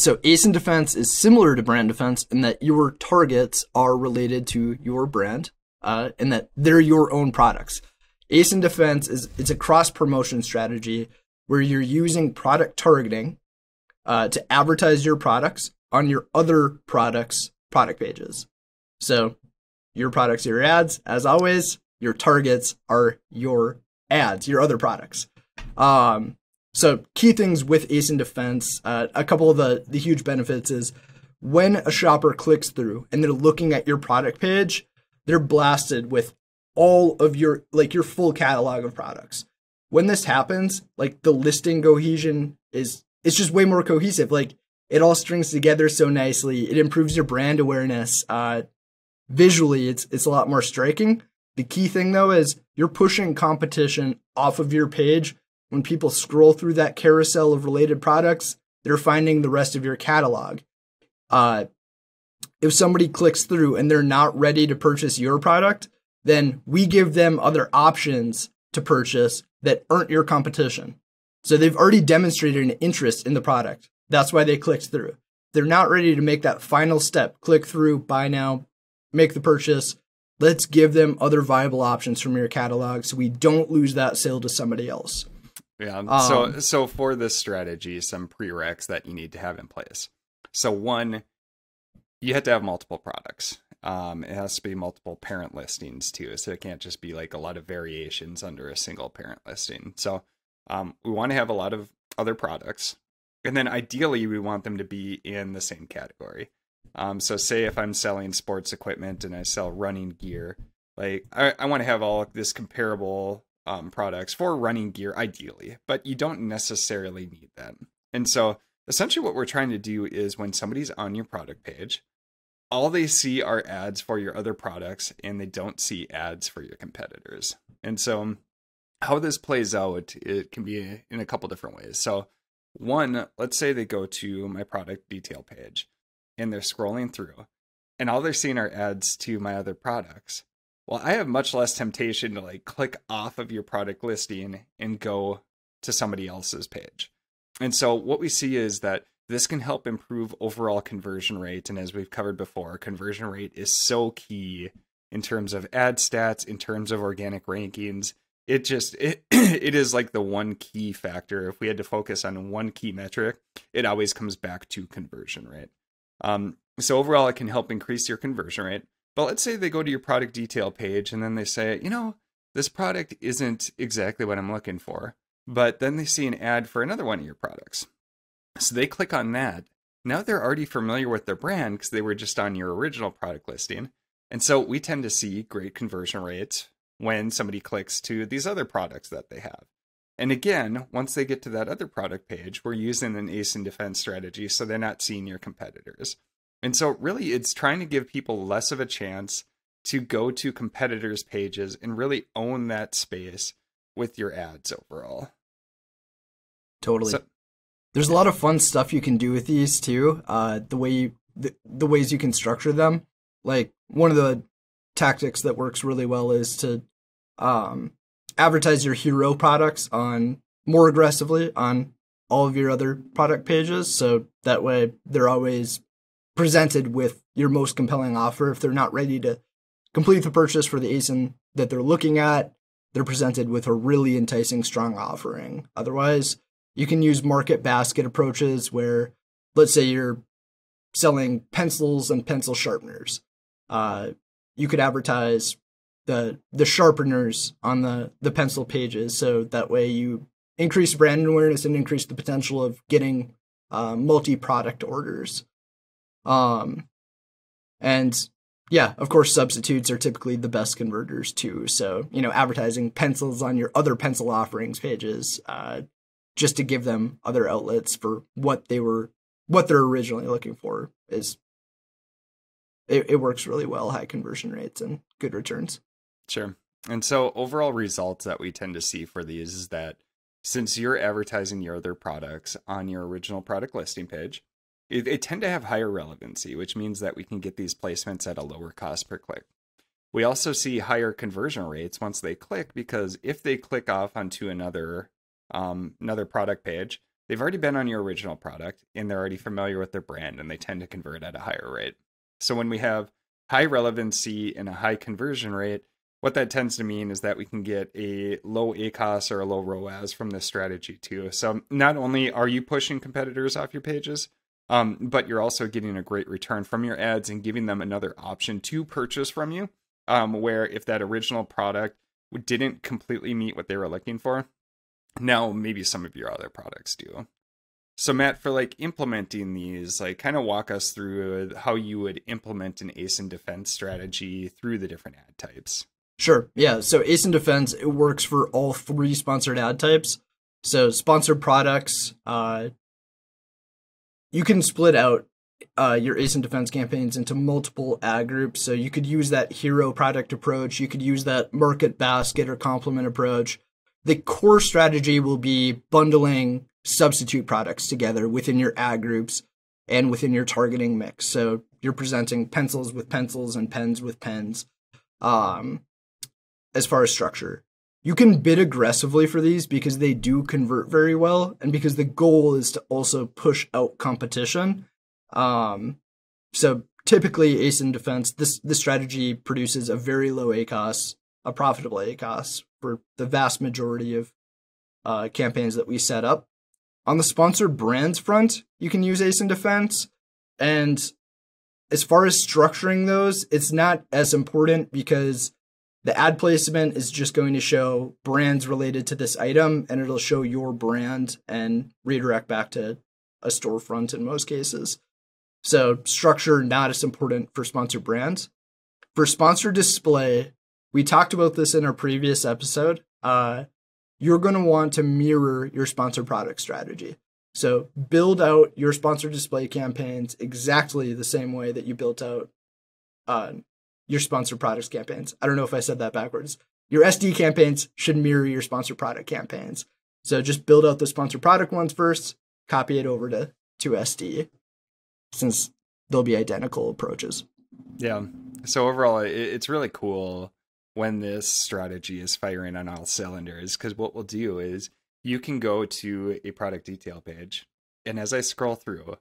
So ASIN Defense is similar to brand defense in that your targets are related to your brand, and that they're your own products. ASIN Defense it's a cross-promotion strategy where you're using product targeting to advertise your products on your other products' product pages. So your products are your ads, as always. Your targets are your ads, your other products. So key things with ASIN Defense, a couple of the huge benefits is when a shopper clicks through and they're looking at your product page, they're blasted with all of your full catalog of products. When this happens, like the listing cohesion it's just way more cohesive. Like it all strings together so nicely. It improves your brand awareness. Visually, it's a lot more striking. The key thing though is you're pushing competition off of your page. When people scroll through that carousel of related products, they're finding the rest of your catalog. If somebody clicks through and they're not ready to purchase your product, then we give them other options to purchase that aren't your competition. So they've already demonstrated an interest in the product. That's why they clicked through. They're not ready to make that final step, click through, buy now, make the purchase. Let's give them other viable options from your catalog so we don't lose that sale to somebody else. Yeah. So for this strategy, some prereqs that you need to have in place. So one, you have to have multiple products. It has to be multiple parent listings too. So it can't just be like a lot of variations under a single parent listing. So we want to have a lot of other products. And then ideally we want them to be in the same category. So say if I'm selling sports equipment and I sell running gear, like I want to have all of this comparable products for running gear ideally, but you don't necessarily need that. And so essentially what we're trying to do is when somebody's on your product page, all they see are ads for your other products and they don't see ads for your competitors. And so how this plays out, it can be in a couple different ways. So one, let's say they go to my product detail page and they're scrolling through and all they're seeing are ads to my other products. Well, I have much less temptation to like click off of your product listing and go to somebody else's page. And so what we see is that this can help improve overall conversion rate. And as we've covered before, conversion rate is so key in terms of ad stats, in terms of organic rankings. It is like the one key factor. If we had to focus on one key metric, it always comes back to conversion rate. So overall, it can help increase your conversion rate. But let's say they go to your product detail page and then they say, this product isn't exactly what I'm looking for. But then they see an ad for another one of your products. So they click on that. Now they're already familiar with their brand because they were just on your original product listing. And so we tend to see great conversion rates when somebody clicks to these other products that they have. And again, once they get to that other product page, we're using an ASIN Defense strategy so they're not seeing your competitors. And so really it's trying to give people less of a chance to go to competitors' pages and really own that space with your ads overall. Totally. There's a lot of fun stuff you can do with these too. The ways you can structure them. Like one of the tactics that works really well is to advertise your hero products more aggressively on all of your other product pages. So that way they're always presented with your most compelling offer. If they're not ready to complete the purchase for the ASIN that they're looking at, they're presented with a really enticing, strong offering. Otherwise, you can use market basket approaches where, let's say you're selling pencils and pencil sharpeners. You could advertise the sharpeners on the pencil pages. So that way you increase brand awareness and increase the potential of getting multi-product orders. And yeah, of course, substitutes are typically the best converters too. So, advertising pencils on your other pencil offerings pages, just to give them other outlets for what they're originally looking for it works really well, high conversion rates and good returns. Sure. And so overall results that we tend to see for these is that since you're advertising your other products on your original product listing page, they tend to have higher relevancy, which means that we can get these placements at a lower cost per click. We also see higher conversion rates once they click, because if they click off onto another product page, they've already been on your original product and they're already familiar with their brand, and they tend to convert at a higher rate. So when we have high relevancy and a high conversion rate, what that tends to mean is that we can get a low ACOS or a low ROAS from this strategy too. So not only are you pushing competitors off your pages, but you're also getting a great return from your ads and giving them another option to purchase from you, where if that original product didn't completely meet what they were looking for, now maybe some of your other products do. So Matt, for like implementing these, like kind of walk us through how you would implement an ASIN Defense strategy through the different ad types. Sure. Yeah. So ASIN Defense, it works for all 3 sponsored ad types. So sponsored products, you can split out your ASIN Defense campaigns into multiple ad groups. So you could use that hero product approach. You could use that market basket or complement approach. The core strategy will be bundling substitute products together within your ad groups and within your targeting mix. So you're presenting pencils with pencils and pens with pens. As far as structure, you can bid aggressively for these because they do convert very well, and because the goal is to also push out competition. So typically ASIN Defense, this strategy produces a very low ACOS, a profitable ACOS for the vast majority of campaigns that we set up. On the sponsored brands front, you can use ASIN Defense, and as far as structuring those, it's not as important because the ad placement is just going to show brands related to this item, and it'll show your brand and redirect back to a storefront in most cases. So structure not as important for sponsored brands. For sponsored display, we talked about this in our previous episode. You're going to want to mirror your sponsored product strategy. So build out your sponsored display campaigns exactly the same way that you built out your sponsored products campaigns. I don't know if I said that backwards. Your SD campaigns should mirror your sponsored product campaigns. So just build out the sponsored product ones first, copy it over to SD, since they'll be identical approaches. Yeah. So overall, it's really cool when this strategy is firing on all cylinders, because what we'll do is you can go to a product detail page, and as I scroll through,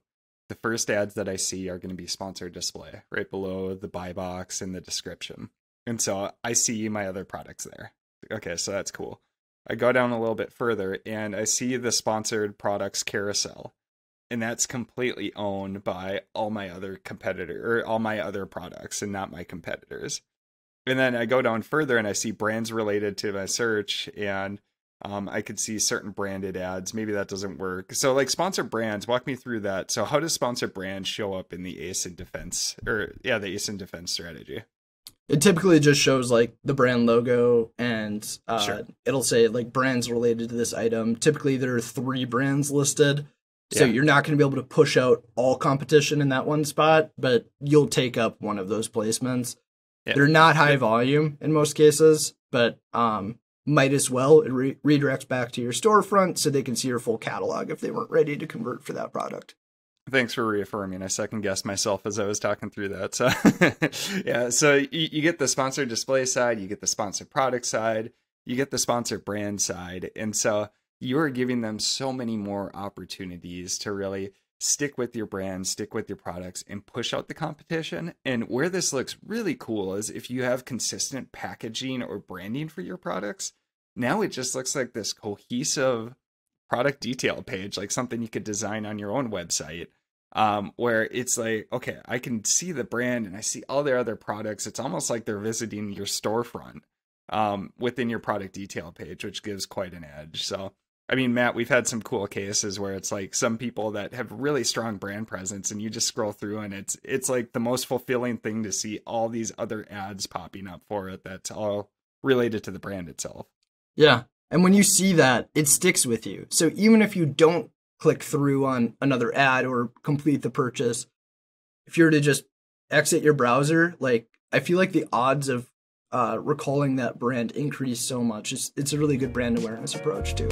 the first ads that I see are going to be sponsored display right below the buy box in the description. And so I see my other products there. Okay, so that's cool. I go down a little bit further and I see the sponsored products carousel. And that's completely owned by all my other all my other products and not my competitors. And then I go down further and I see brands related to my search, and I could see certain branded ads. Maybe that doesn't work. So like sponsored brands, walk me through that. So how does sponsored brands show up in the ASIN Defense the ASIN Defense strategy? It typically just shows like the brand logo, and Sure. It'll say like brands related to this item. Typically there are 3 brands listed. So you're not going to be able to push out all competition in that one spot, but you'll take up one of those placements. Yeah. They're not high volume in most cases, but might as well. It redirects back to your storefront so they can see your full catalog if they weren't ready to convert for that product. Thanks for reaffirming. I second guessed myself as I was talking through that. So yeah, so you get the sponsored display side, you get the sponsored product side, you get the sponsored brand side. And so you're giving them so many more opportunities to really stick with your brand, stick with your products, and push out the competition. And where this looks really cool is if you have consistent packaging or branding for your products, now it just looks like this cohesive product detail page, like something you could design on your own website, where it's like, okay, I can see the brand and I see all their other products. It's almost like they're visiting your storefront within your product detail page, which gives quite an edge. So I mean, Matt, we've had some cool cases where it's like some people that have really strong brand presence, and you just scroll through and it's like the most fulfilling thing to see all these other ads popping up for it that's all related to the brand itself. Yeah. And when you see that, it sticks with you. So even if you don't click through on another ad or complete the purchase, if you were to just exit your browser, like I feel like the odds of recalling that brand increase so much. It's a really good brand awareness approach too.